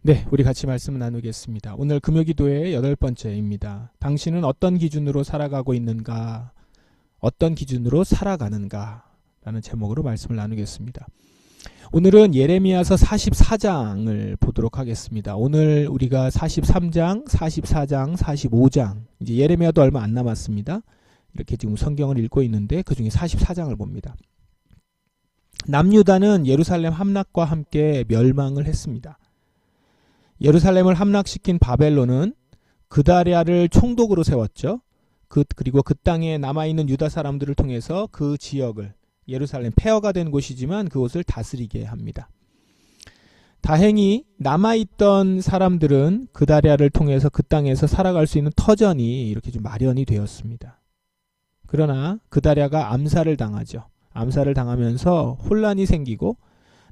네, 우리 같이 말씀을 나누겠습니다. 오늘 금요기도의 8번째입니다. 당신은 어떤 기준으로 살아가고 있는가? 어떤 기준으로 살아가는가? 라는 제목으로 말씀을 나누겠습니다. 오늘은 예레미야서 44장을 보도록 하겠습니다. 오늘 우리가 43장, 44장, 45장, 이제 예레미야도 얼마 안 남았습니다. 이렇게 지금 성경을 읽고 있는데 그 중에 44장을 봅니다. 남유다는 예루살렘 함락과 함께 멸망을 했습니다. 예루살렘을 함락시킨 바벨론은 그다랴를 총독으로 세웠죠. 그리고 그 땅에 남아있는 유다 사람들을 통해서 그 지역을, 예루살렘 폐허가 된 곳이지만 그곳을 다스리게 합니다. 다행히 남아있던 사람들은 그다랴를 통해서 그 땅에서 살아갈 수 있는 터전이 이렇게 좀 마련이 되었습니다. 그러나 그다랴가 암살을 당하죠. 암살을 당하면서 혼란이 생기고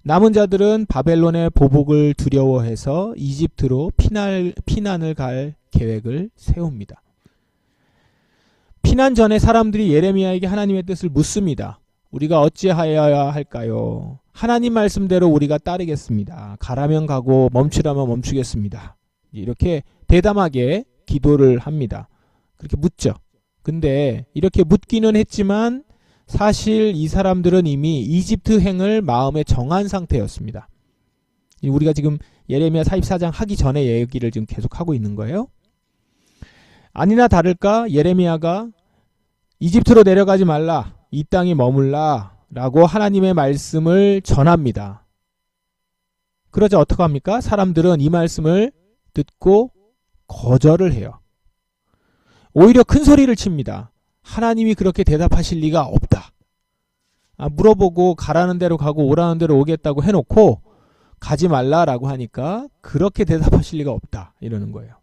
남은 자들은 바벨론의 보복을 두려워해서 이집트로 피난을 갈 계획을 세웁니다. 피난 전에 사람들이 예레미야에게 하나님의 뜻을 묻습니다. 우리가 어찌하여야 할까요? 하나님 말씀대로 우리가 따르겠습니다. 가라면 가고 멈추라면 멈추겠습니다. 이렇게 대담하게 기도를 합니다. 그렇게 묻죠. 근데 이렇게 묻기는 했지만 사실 이 사람들은 이미 이집트행을 마음에 정한 상태였습니다. 우리가 지금 예레미야 44장 하기 전에 얘기를 지금 계속하고 있는 거예요. 아니나 다를까 예레미야가 이집트로 내려가지 말라, 이 땅에 머물라 라고 하나님의 말씀을 전합니다. 그러자 어떻게 합니까? 사람들은 이 말씀을 듣고 거절을 해요. 오히려 큰 소리를 칩니다. 하나님이 그렇게 대답하실 리가 없다. 물어보고 가라는 대로 가고 오라는 대로 오겠다고 해놓고 가지 말라라고 하니까 그렇게 대답하실 리가 없다 이러는 거예요.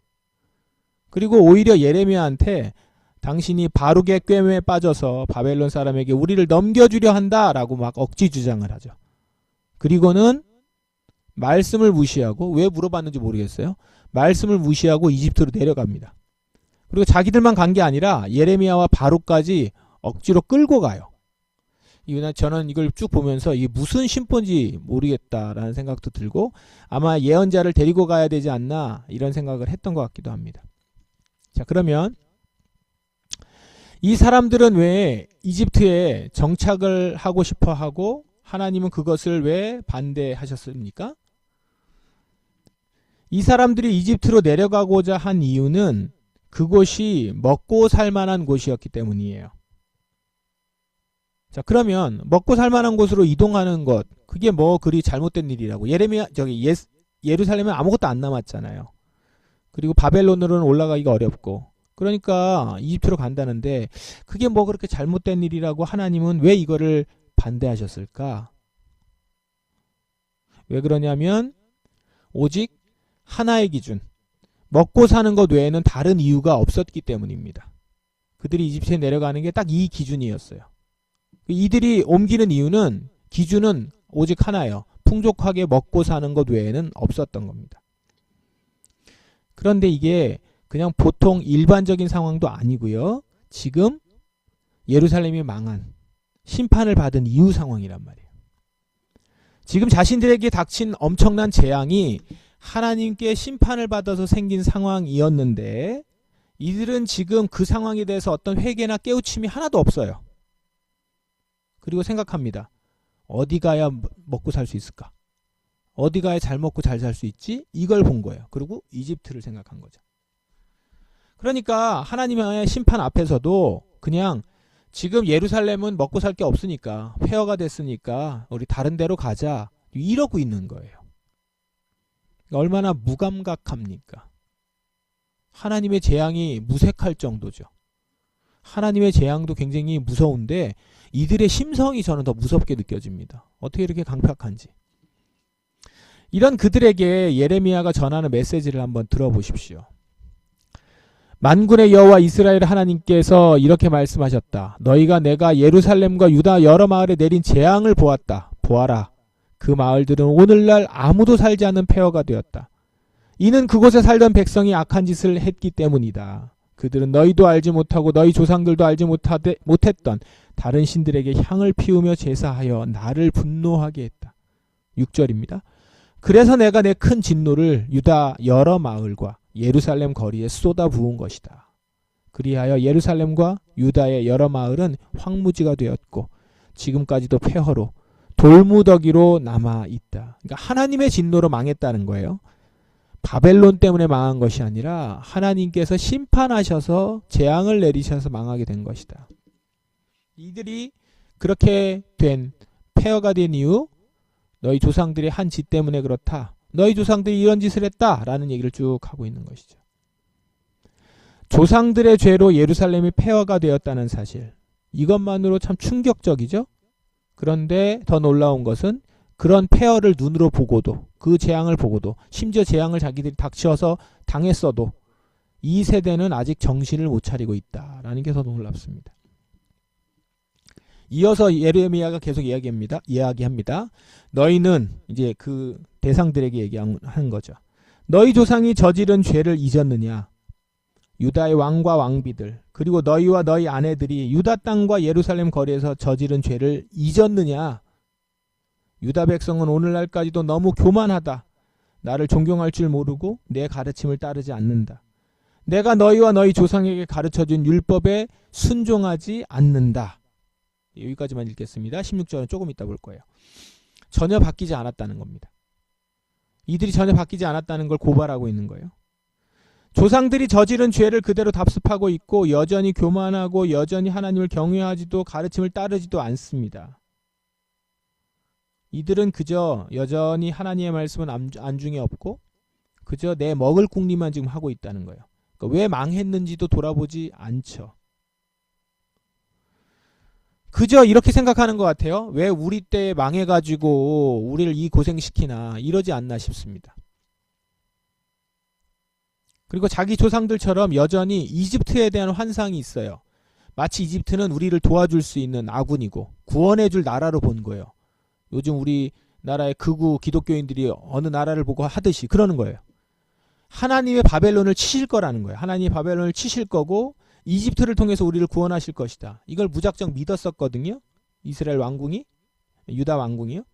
그리고 오히려 예레미야한테 당신이 바룩의 꾀에 빠져서 바벨론 사람에게 우리를 넘겨주려 한다라고 막 억지 주장을 하죠. 그리고는 말씀을 무시하고, 왜 물어봤는지 모르겠어요. 말씀을 무시하고 이집트로 내려갑니다. 그리고 자기들만 간 게 아니라 예레미야와 바룩까지 억지로 끌고 가요. 저는 이걸 쭉 보면서 이게 무슨 심보인지 모르겠다라는 생각도 들고 아마 예언자를 데리고 가야 되지 않나 이런 생각을 했던 것 같기도 합니다. 자, 그러면 이 사람들은 왜 이집트에 정착을 하고 싶어 하고 하나님은 그것을 왜 반대하셨습니까? 이 사람들이 이집트로 내려가고자 한 이유는 그곳이 먹고 살만한 곳이었기 때문이에요. 자, 그러면 먹고 살만한 곳으로 이동하는 것, 그게 뭐 그리 잘못된 일이라고. 예루살렘에 아무것도 안 남았잖아요. 그리고 바벨론으로는 올라가기가 어렵고. 그러니까 이집트로 간다는데 그게 뭐 그렇게 잘못된 일이라고 하나님은 왜 이거를 반대하셨을까? 왜 그러냐면 오직 하나의 기준, 먹고 사는 것 외에는 다른 이유가 없었기 때문입니다. 그들이 이집트에 내려가는 게 딱 이 기준이었어요. 이들이 옮기는 이유는, 기준은 오직 하나예요. 풍족하게 먹고 사는 것 외에는 없었던 겁니다. 그런데 이게 그냥 보통 일반적인 상황도 아니고요. 지금 예루살렘이 망한, 심판을 받은 이후 상황이란 말이에요. 지금 자신들에게 닥친 엄청난 재앙이 하나님께 심판을 받아서 생긴 상황이었는데 이들은 지금 그 상황에 대해서 어떤 회개나 깨우침이 하나도 없어요. 그리고 생각합니다. 어디 가야 먹고 살 수 있을까? 어디 가야 잘 먹고 잘 살 수 있지? 이걸 본 거예요. 그리고 이집트를 생각한 거죠. 그러니까 하나님의 심판 앞에서도 그냥 지금 예루살렘은 먹고 살 게 없으니까, 폐허가 됐으니까 우리 다른 데로 가자 이러고 있는 거예요. 얼마나 무감각합니까? 하나님의 재앙이 무색할 정도죠. 하나님의 재앙도 굉장히 무서운데 이들의 심성이 저는 더 무섭게 느껴집니다. 어떻게 이렇게 강팍한지. 이런 그들에게 예레미야가 전하는 메시지를 한번 들어보십시오. 만군의 여호와 이스라엘 하나님께서 이렇게 말씀하셨다. 너희가 내가 예루살렘과 유다 여러 마을에 내린 재앙을 보았다. 보아라. 그 마을들은 오늘날 아무도 살지 않는 폐허가 되었다. 이는 그곳에 살던 백성이 악한 짓을 했기 때문이다. 그들은 너희도 알지 못하고 너희 조상들도 알지 못했던 다른 신들에게 향을 피우며 제사하여 나를 분노하게 했다. 6절입니다. 그래서 내가 내 큰 진노를 유다 여러 마을과 예루살렘 거리에 쏟아 부은 것이다. 그리하여 예루살렘과 유다의 여러 마을은 황무지가 되었고 지금까지도 폐허로 돌무더기로 남아 있다. 그러니까 하나님의 진노로 망했다는 거예요. 바벨론 때문에 망한 것이 아니라 하나님께서 심판하셔서 재앙을 내리셔서 망하게 된 것이다. 이들이 그렇게 된, 폐허가 된 이유, 너희 조상들의 한 짓 때문에 그렇다. 너희 조상들이 이런 짓을 했다라는 얘기를 쭉 하고 있는 것이죠. 조상들의 죄로 예루살렘이 폐허가 되었다는 사실, 이것만으로 참 충격적이죠. 그런데 더 놀라운 것은 그런 폐허를 눈으로 보고도, 그 재앙을 보고도, 심지어 재앙을 자기들이 닥쳐서 당했어도 이 세대는 아직 정신을 못 차리고 있다라는 게 더 놀랍습니다. 이어서 예레미야가 계속 이야기합니다. 너희는 이제 그 대상들에게 얘기하는 거죠. 너희 조상이 저지른 죄를 잊었느냐? 유다의 왕과 왕비들, 그리고 너희와 너희 아내들이 유다 땅과 예루살렘 거리에서 저지른 죄를 잊었느냐? 유다 백성은 오늘날까지도 너무 교만하다. 나를 존경할 줄 모르고 내 가르침을 따르지 않는다. 내가 너희와 너희 조상에게 가르쳐준 율법에 순종하지 않는다. 여기까지만 읽겠습니다. 16절은 조금 이따 볼 거예요. 전혀 바뀌지 않았다는 겁니다. 이들이 전혀 바뀌지 않았다는 걸 고발하고 있는 거예요. 조상들이 저지른 죄를 그대로 답습하고 있고 여전히 교만하고 여전히 하나님을 경외하지도 가르침을 따르지도 않습니다. 이들은 그저 여전히 하나님의 말씀은 안중에 없고 그저 내 먹을 궁리만 지금 하고 있다는 거예요. 그러니까 왜 망했는지도 돌아보지 않죠. 그저 이렇게 생각하는 것 같아요. 왜 우리 때 망해가지고 우리를 이 고생시키나 이러지 않나 싶습니다. 그리고 자기 조상들처럼 여전히 이집트에 대한 환상이 있어요. 마치 이집트는 우리를 도와줄 수 있는 아군이고 구원해줄 나라로 본 거예요. 요즘 우리나라의 극우 기독교인들이 어느 나라를 보고 하듯이 그러는 거예요. 하나님의 바벨론을 치실 거라는 거예요. 하나님이 바벨론을 치실 거고 이집트를 통해서 우리를 구원하실 것이다. 이걸 무작정 믿었었거든요. 이스라엘 왕궁이, 유다 왕궁이요.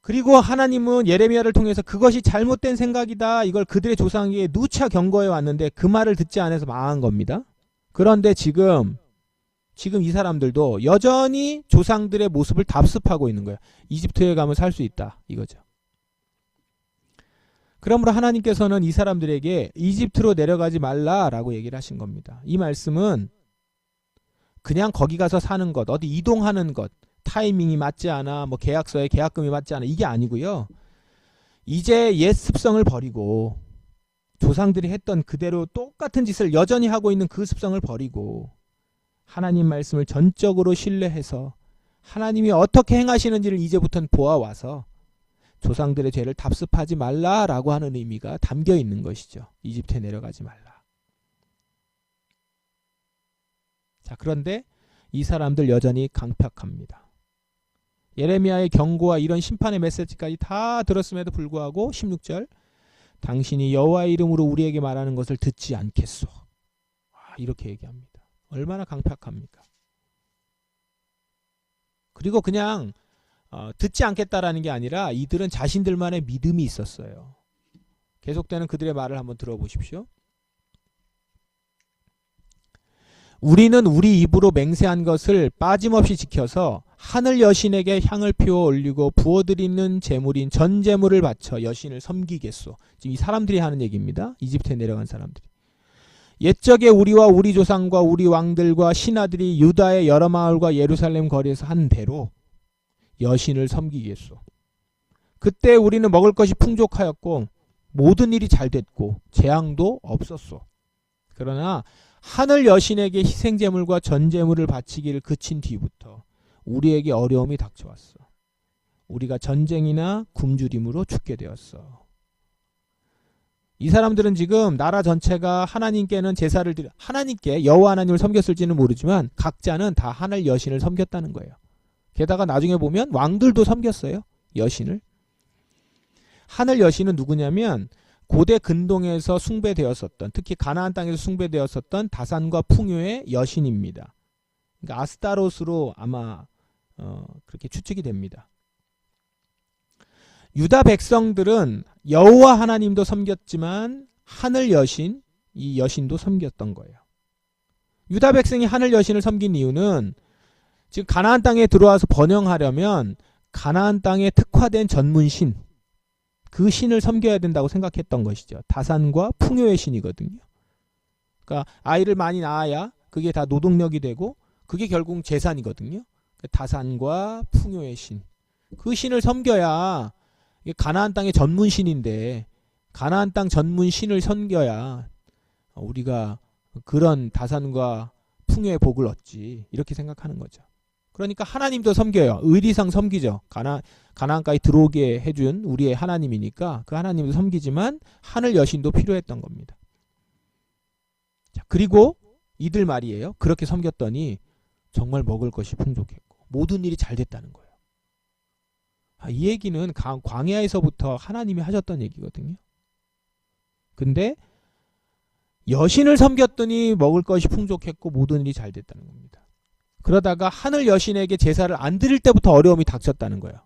그리고 하나님은 예레미야를 통해서 그것이 잘못된 생각이다. 이걸 그들의 조상에게 누차 경고해 왔는데 그 말을 듣지 않아서 망한 겁니다. 그런데 지금 이 사람들도 여전히 조상들의 모습을 답습하고 있는 거예요. 이집트에 가면 살 수 있다. 이거죠. 그러므로 하나님께서는 이 사람들에게 이집트로 내려가지 말라라고 얘기를 하신 겁니다. 이 말씀은 그냥 거기 가서 사는 것, 어디 이동하는 것, 타이밍이 맞지 않아, 뭐 계약서에 계약금이 맞지 않아, 이게 아니고요. 이제 옛 습성을 버리고 조상들이 했던 그대로 똑같은 짓을 여전히 하고 있는 그 습성을 버리고 하나님 말씀을 전적으로 신뢰해서 하나님이 어떻게 행하시는지를 이제부터는 보아와서 조상들의 죄를 답습하지 말라라고 하는 의미가 담겨 있는 것이죠. 이집트에 내려가지 말라. 자, 그런데 이 사람들 여전히 강팍합니다. 예레미야의 경고와 이런 심판의 메시지까지 다 들었음에도 불구하고 16절 당신이 여호와의 이름으로 우리에게 말하는 것을 듣지 않겠소. 이렇게 얘기합니다. 얼마나 강팍합니까? 그리고 그냥 듣지 않겠다라는 게 아니라 이들은 자신들만의 믿음이 있었어요. 계속되는 그들의 말을 한번 들어보십시오. 우리는 우리 입으로 맹세한 것을 빠짐없이 지켜서 하늘 여신에게 향을 피워 올리고 부어드리는 제물인 전 제물을 바쳐 여신을 섬기겠소. 지금 이 사람들이 하는 얘기입니다. 이집트에 내려간 사람들이. 옛적에 우리와 우리 조상과 우리 왕들과 신하들이 유다의 여러 마을과 예루살렘 거리에서 한 대로 여신을 섬기겠소. 그때 우리는 먹을 것이 풍족하였고 모든 일이 잘 됐고 재앙도 없었소. 그러나 하늘 여신에게 희생제물과 전제물을 바치기를 그친 뒤부터 우리에게 어려움이 닥쳐왔어. 우리가 전쟁이나 굶주림으로 죽게 되었어. 이 사람들은 지금 나라 전체가 하나님께는 제사를 드려 하나님께 여호와 하나님을 섬겼을지는 모르지만 각자는 다 하늘 여신을 섬겼다는 거예요. 게다가 나중에 보면 왕들도 섬겼어요. 여신을. 하늘 여신은 누구냐면 고대 근동에서 숭배되었었던, 특히 가나안 땅에서 숭배되었었던 다산과 풍요의 여신입니다. 그러니까 아스타롯으로 아마 그렇게 추측이 됩니다. 유다 백성들은 여호와 하나님도 섬겼지만 하늘 여신, 이 여신도 섬겼던 거예요. 유다 백성이 하늘 여신을 섬긴 이유는 지금 가나안 땅에 들어와서 번영하려면 가나안 땅에 특화된 전문신, 그 신을 섬겨야 된다고 생각했던 것이죠. 다산과 풍요의 신이거든요. 그러니까 아이를 많이 낳아야 그게 다 노동력이 되고 그게 결국 재산이거든요. 다산과 풍요의 신, 그 신을 섬겨야, 이게 가나안 땅의 전문신인데 가나안 땅 전문신을 섬겨야 우리가 그런 다산과 풍요의 복을 얻지, 이렇게 생각하는 거죠. 그러니까 하나님도 섬겨요. 의리상 섬기죠. 가나안까지 들어오게 해준 우리의 하나님이니까 그 하나님도 섬기지만 하늘 여신도 필요했던 겁니다. 자, 그리고 이들 말이에요. 그렇게 섬겼더니 정말 먹을 것이 풍족했고 모든 일이 잘 됐다는 거예요. 이 얘기는 광야에서부터 하나님이 하셨던 얘기거든요. 근데 여신을 섬겼더니 먹을 것이 풍족했고 모든 일이 잘 됐다는 겁니다. 그러다가 하늘 여신에게 제사를 안 드릴 때부터 어려움이 닥쳤다는 거예요.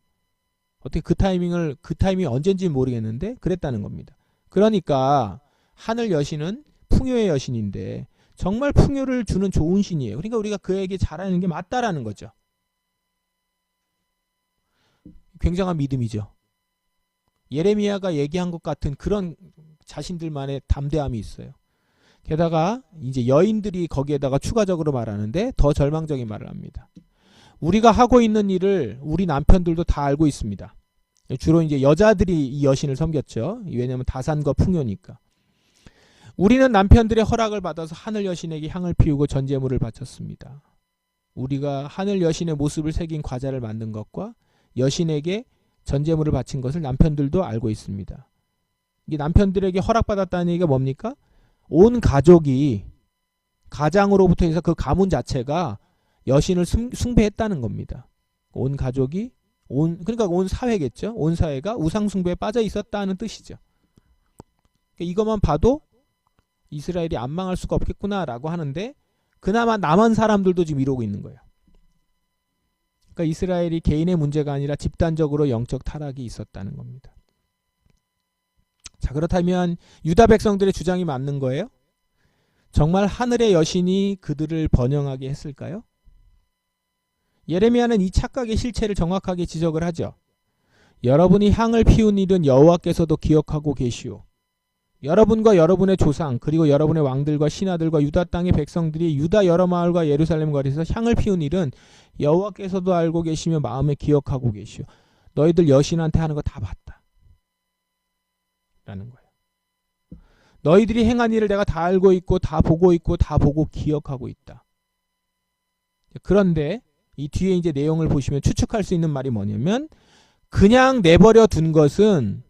어떻게 그 타이밍이 언젠지 모르겠는데 그랬다는 겁니다. 그러니까 하늘 여신은 풍요의 여신인데 정말 풍요를 주는 좋은 신이에요. 그러니까 우리가 그에게 잘하는 게 맞다라는 거죠. 굉장한 믿음이죠. 예레미야가 얘기한 것 같은 그런 자신들만의 담대함이 있어요. 게다가 이제 여인들이 거기에다가 추가적으로 말하는데 더 절망적인 말을 합니다. 우리가 하고 있는 일을 우리 남편들도 다 알고 있습니다. 주로 이제 여자들이 이 여신을 섬겼죠. 왜냐하면 다산과 풍요니까. 우리는 남편들의 허락을 받아서 하늘 여신에게 향을 피우고 전제물을 바쳤습니다. 우리가 하늘 여신의 모습을 새긴 과자를 만든 것과 여신에게 전제물을 바친 것을 남편들도 알고 있습니다. 이게 남편들에게 허락받았다는 얘기가 뭡니까? 온 가족이, 가장으로부터 해서 그 가문 자체가 여신을 숭배했다는 겁니다. 온 가족이, 그러니까 온 사회겠죠. 온 사회가 우상 숭배에 빠져 있었다는 뜻이죠. 그러니까 이것만 봐도 이스라엘이 안 망할 수가 없겠구나라고 하는데 그나마 남은 사람들도 지금 이러고 있는 거예요. 그러니까 이스라엘이 개인의 문제가 아니라 집단적으로 영적 타락이 있었다는 겁니다. 자, 그렇다면 유다 백성들의 주장이 맞는 거예요? 정말 하늘의 여신이 그들을 번영하게 했을까요? 예레미야는 이 착각의 실체를 정확하게 지적을 하죠. 여러분이 향을 피운 일은 여호와께서도 기억하고 계시오. 여러분과 여러분의 조상 그리고 여러분의 왕들과 신하들과 유다 땅의 백성들이 유다 여러 마을과 예루살렘 거리에서 향을 피운 일은 여호와께서도 알고 계시며 마음에 기억하고 계시오. 너희들 여신한테 하는 거 다 봤다 라는 거예요. 너희들이 행한 일을 내가 다 알고 있고 다 보고 있고 다 보고 기억하고 있다. 그런데 이 뒤에 이제 내용을 보시면 추측할 수 있는 말이 뭐냐면 그냥 내버려 둔 것은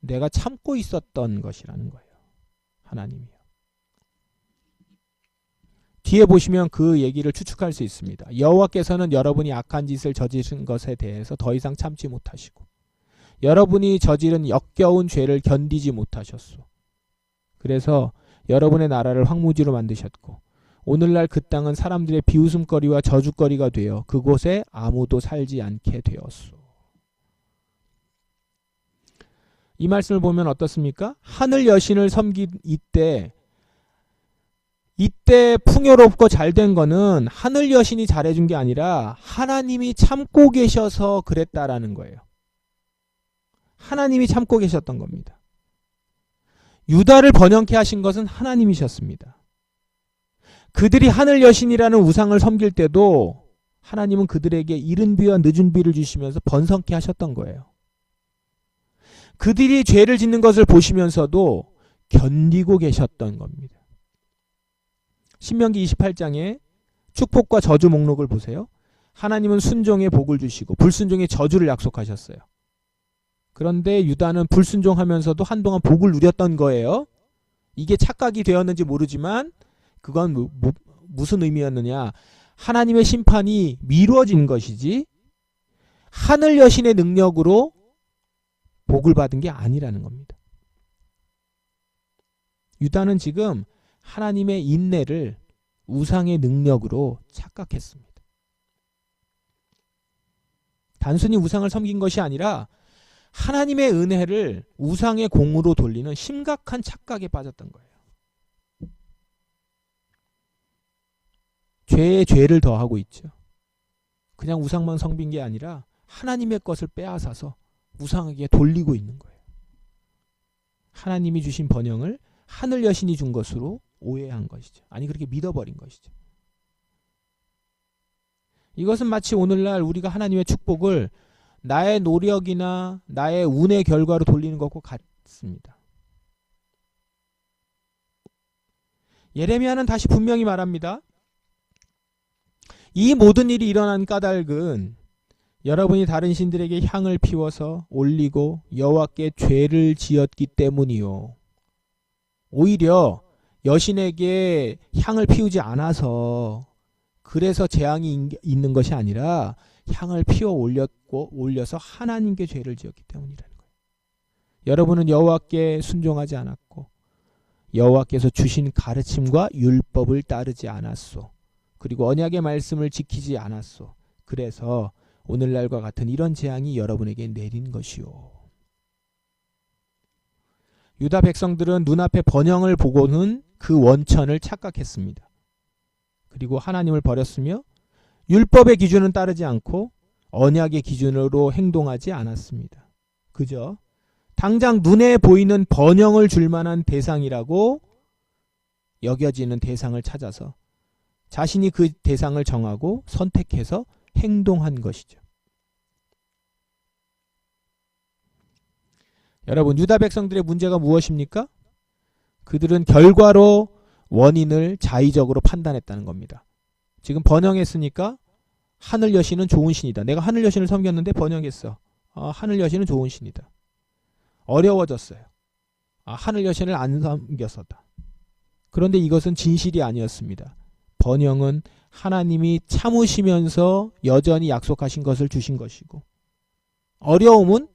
내가 참고 있었던 것이라는 거예요. 하나님이요. 뒤에 보시면 그 얘기를 추측할 수 있습니다. 여호와께서는 여러분이 악한 짓을 저지른 것에 대해서 더 이상 참지 못하시고 여러분이 저지른 역겨운 죄를 견디지 못하셨소. 그래서 여러분의 나라를 황무지로 만드셨고 오늘날 그 땅은 사람들의 비웃음거리와 저주거리가 되어 그곳에 아무도 살지 않게 되었소. 이 말씀을 보면 어떻습니까? 하늘 여신을 섬긴 이때 풍요롭고 잘된 거는 하늘 여신이 잘해준 게 아니라 하나님이 참고 계셔서 그랬다라는 거예요. 하나님이 참고 계셨던 겁니다. 유다를 번영케 하신 것은 하나님이셨습니다. 그들이 하늘 여신이라는 우상을 섬길 때도 하나님은 그들에게 이른 비와 늦은 비를 주시면서 번성케 하셨던 거예요. 그들이 죄를 짓는 것을 보시면서도 견디고 계셨던 겁니다. 신명기 28장에 축복과 저주 목록을 보세요. 하나님은 순종의 복을 주시고 불순종의 저주를 약속하셨어요. 그런데 유다는 불순종하면서도 한동안 복을 누렸던 거예요. 이게 착각이 되었는지 모르지만 그건 무슨 의미였느냐. 하나님의 심판이 미뤄진 것이지 하늘 여신의 능력으로 복을 받은 게 아니라는 겁니다. 유다는 지금 하나님의 인내를 우상의 능력으로 착각했습니다. 단순히 우상을 섬긴 것이 아니라 하나님의 은혜를 우상의 공으로 돌리는 심각한 착각에 빠졌던 거예요. 죄에 죄를 더하고 있죠. 그냥 우상만 섬긴 게 아니라 하나님의 것을 빼앗아서 우상에게 돌리고 있는 거예요. 하나님이 주신 번영을 하늘 여신이 준 것으로 오해한 것이죠. 아니 그렇게 믿어버린 것이죠. 이것은 마치 오늘날 우리가 하나님의 축복을 나의 노력이나 나의 운의 결과로 돌리는 것과 같습니다. 예레미야는 다시 분명히 말합니다. 이 모든 일이 일어난 까닭은 여러분이 다른 신들에게 향을 피워서 올리고 여호와께 죄를 지었기 때문이요. 오히려 여신에게 향을 피우지 않아서 그래서 재앙이 있는 것이 아니라 향을 피워 올려서 하나님께 죄를 지었기 때문이라는 거예요. 여러분은 여호와께 순종하지 않았고 여호와께서 주신 가르침과 율법을 따르지 않았소. 그리고 언약의 말씀을 지키지 않았소. 그래서 오늘날과 같은 이런 재앙이 여러분에게 내린 것이요. 유다 백성들은 눈앞에 번영을 보고는 그 원천을 착각했습니다. 그리고 하나님을 버렸으며 율법의 기준은 따르지 않고 언약의 기준으로 행동하지 않았습니다. 그저 당장 눈에 보이는 번영을 줄 만한 대상이라고 여겨지는 대상을 찾아서 자신이 그 대상을 정하고 선택해서 행동한 것이죠. 여러분, 유다 백성들의 문제가 무엇입니까? 그들은 결과로 원인을 자의적으로 판단했다는 겁니다. 지금 번영했으니까 하늘 여신은 좋은 신이다. 내가 하늘 여신을 섬겼는데 번영했어. 하늘 여신은 좋은 신이다. 어려워졌어요. 하늘 여신을 안 섬겼었다. 그런데 이것은 진실이 아니었습니다. 번영은 하나님이 참으시면서 여전히 약속하신 것을 주신 것이고, 어려움은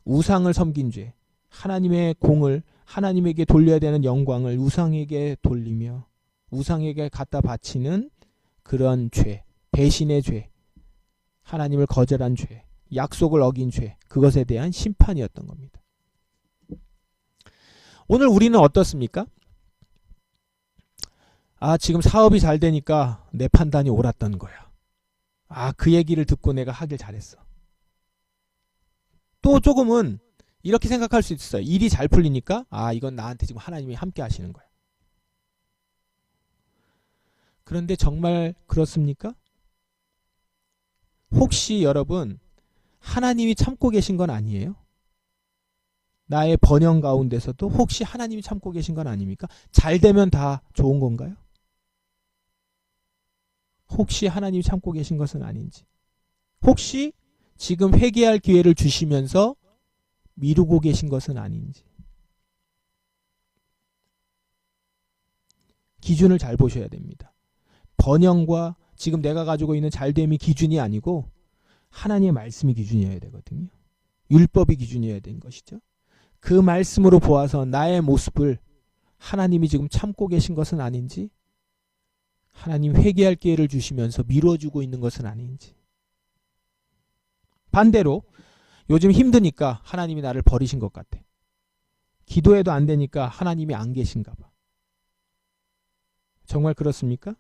우상을 섬긴 죄, 하나님의 공을 하나님에게 돌려야 되는 영광을 우상에게 돌리며 우상에게 갖다 바치는 그런 죄, 배신의 죄, 하나님을 거절한 죄, 약속을 어긴 죄, 그것에 대한 심판이었던 겁니다. 오늘 우리는 어떻습니까? 지금 사업이 잘 되니까 내 판단이 옳았던 거야. 그 얘기를 듣고 내가 하길 잘했어. 또 조금은 이렇게 생각할 수 있어요. 일이 잘 풀리니까 이건 나한테 지금 하나님이 함께 하시는 거야. 그런데 정말 그렇습니까? 혹시 여러분 하나님이 참고 계신 건 아니에요? 나의 번영 가운데서도 혹시 하나님이 참고 계신 건 아닙니까? 잘 되면 다 좋은 건가요? 혹시 하나님이 참고 계신 것은 아닌지, 혹시 지금 회개할 기회를 주시면서 미루고 계신 것은 아닌지, 기준을 잘 보셔야 됩니다. 번영과 지금 내가 가지고 있는 잘됨이 기준이 아니고 하나님의 말씀이 기준이어야 되거든요. 율법이 기준이어야 되는 것이죠. 그 말씀으로 보아서 나의 모습을 하나님이 지금 참고 계신 것은 아닌지, 하나님 회개할 기회를 주시면서 미뤄주고 있는 것은 아닌지. 반대로 요즘 힘드니까 하나님이 나를 버리신 것 같아. 기도해도 안 되니까 하나님이 안 계신가 봐. 정말 그렇습니까?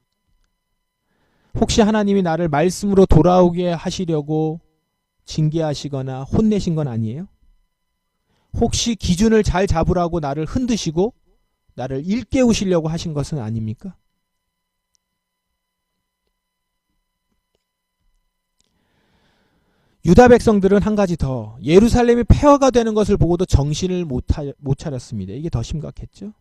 혹시 하나님이 나를 말씀으로 돌아오게 하시려고 징계하시거나 혼내신 건 아니에요? 혹시 기준을 잘 잡으라고 나를 흔드시고 나를 일깨우시려고 하신 것은 아닙니까? 유다 백성들은 한 가지 더, 예루살렘이 폐허가 되는 것을 보고도 정신을 못 차렸습니다. 이게 더 심각했죠.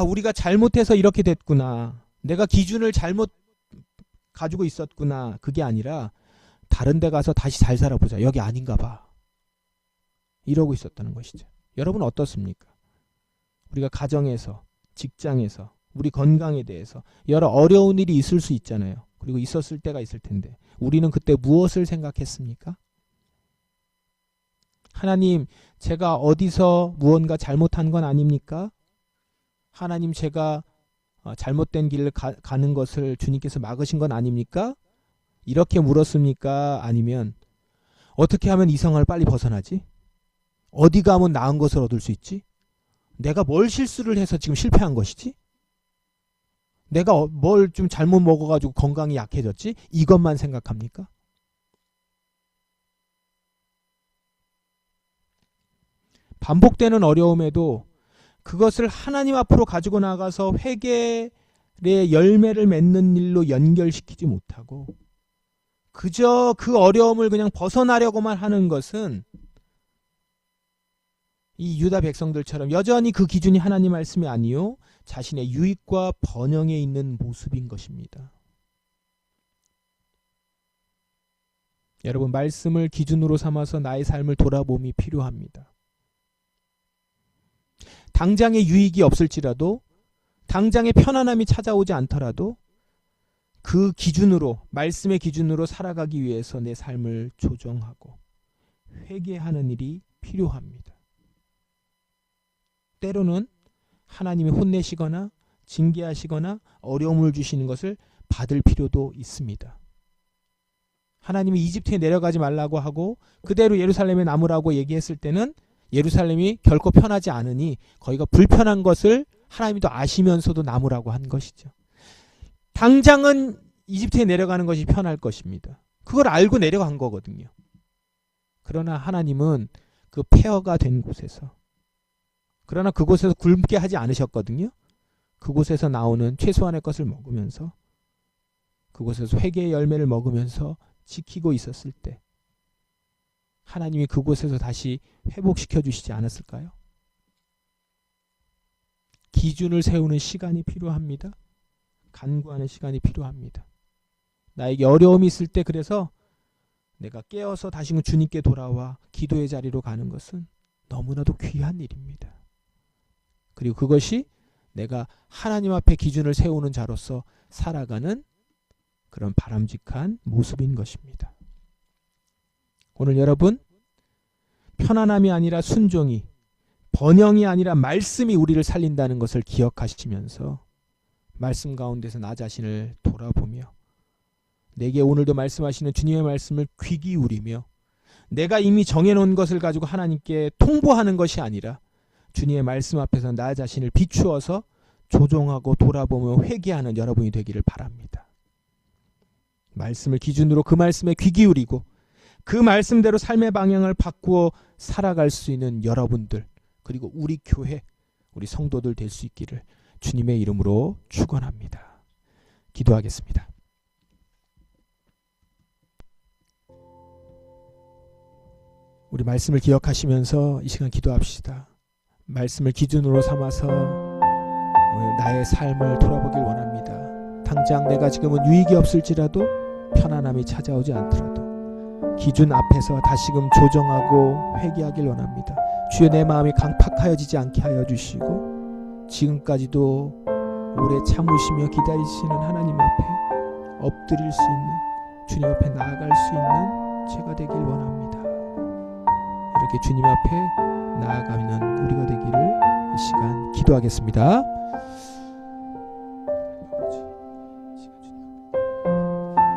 우리가 잘못해서 이렇게 됐구나. 내가 기준을 잘못 가지고 있었구나. 그게 아니라 다른 데 가서 다시 잘 살아보자. 여기 아닌가 봐. 이러고 있었다는 것이죠. 여러분 어떻습니까? 우리가 가정에서, 직장에서, 우리 건강에 대해서 여러 어려운 일이 있을 수 있잖아요. 그리고 있었을 때가 있을 텐데 우리는 그때 무엇을 생각했습니까? 하나님, 제가 어디서 무언가 잘못한 건 아닙니까? 하나님, 제가 잘못된 길을 가는 것을 주님께서 막으신 건 아닙니까? 이렇게 물었습니까? 아니면 어떻게 하면 이성을 빨리 벗어나지? 어디 가면 나은 것을 얻을 수 있지? 내가 뭘 실수를 해서 지금 실패한 것이지? 내가 뭘 좀 잘못 먹어가지고 건강이 약해졌지? 이것만 생각합니까? 반복되는 어려움에도 그것을 하나님 앞으로 가지고 나가서 회개의 열매를 맺는 일로 연결시키지 못하고 그저 그 어려움을 그냥 벗어나려고만 하는 것은 이 유다 백성들처럼 여전히 그 기준이 하나님 말씀이 아니요 자신의 유익과 번영에 있는 모습인 것입니다. 여러분, 말씀을 기준으로 삼아서 나의 삶을 돌아봄이 필요합니다. 당장의 유익이 없을지라도, 당장의 편안함이 찾아오지 않더라도 그 기준으로, 말씀의 기준으로 살아가기 위해서 내 삶을 조정하고 회개하는 일이 필요합니다. 때로는 하나님이 혼내시거나 징계하시거나 어려움을 주시는 것을 받을 필요도 있습니다. 하나님이 이집트에 내려가지 말라고 하고 그대로 예루살렘에 남으라고 얘기했을 때는 예루살렘이 결코 편하지 않으니 거기가 불편한 것을 하나님도 아시면서도 남으라고 한 것이죠. 당장은 이집트에 내려가는 것이 편할 것입니다. 그걸 알고 내려간 거거든요. 그러나 하나님은 그 폐허가 된 곳에서, 그러나 그곳에서 굶게 하지 않으셨거든요. 그곳에서 나오는 최소한의 것을 먹으면서, 그곳에서 회개의 열매를 먹으면서 지키고 있었을 때 하나님이 그곳에서 다시 회복시켜 주시지 않았을까요? 기준을 세우는 시간이 필요합니다. 간구하는 시간이 필요합니다. 나에게 어려움이 있을 때 그래서 내가 깨어서 다시금 주님께 돌아와 기도의 자리로 가는 것은 너무나도 귀한 일입니다. 그리고 그것이 내가 하나님 앞에 기준을 세우는 자로서 살아가는 그런 바람직한 모습인 것입니다. 오늘 여러분, 편안함이 아니라 순종이, 번영이 아니라 말씀이 우리를 살린다는 것을 기억하시면서 말씀 가운데서 나 자신을 돌아보며 내게 오늘도 말씀하시는 주님의 말씀을 귀 기울이며 내가 이미 정해놓은 것을 가지고 하나님께 통보하는 것이 아니라 주님의 말씀 앞에서 나 자신을 비추어서 조정하고 돌아보며 회개하는 여러분이 되기를 바랍니다. 말씀을 기준으로 그 말씀에 귀 기울이고 그 말씀대로 삶의 방향을 바꾸어 살아갈 수 있는 여러분들, 그리고 우리 교회, 우리 성도들 될 수 있기를 주님의 이름으로 축원합니다. 기도하겠습니다. 우리 말씀을 기억하시면서 이 시간 기도합시다. 말씀을 기준으로 삼아서 나의 삶을 돌아보길 원합니다. 당장 내가 지금은 유익이 없을지라도, 편안함이 찾아오지 않더라도 기준 앞에서 다시금 조정하고 회개하길 원합니다. 주여, 내 마음이 강팍하여지지 않게 하여 주시고 지금까지도 오래 참으시며 기다리시는 하나님 앞에 엎드릴 수 있는, 주님 앞에 나아갈 수 있는 제가 되길 원합니다. 이렇게 주님 앞에 나아가는 우리가 되기를 이 시간 기도하겠습니다.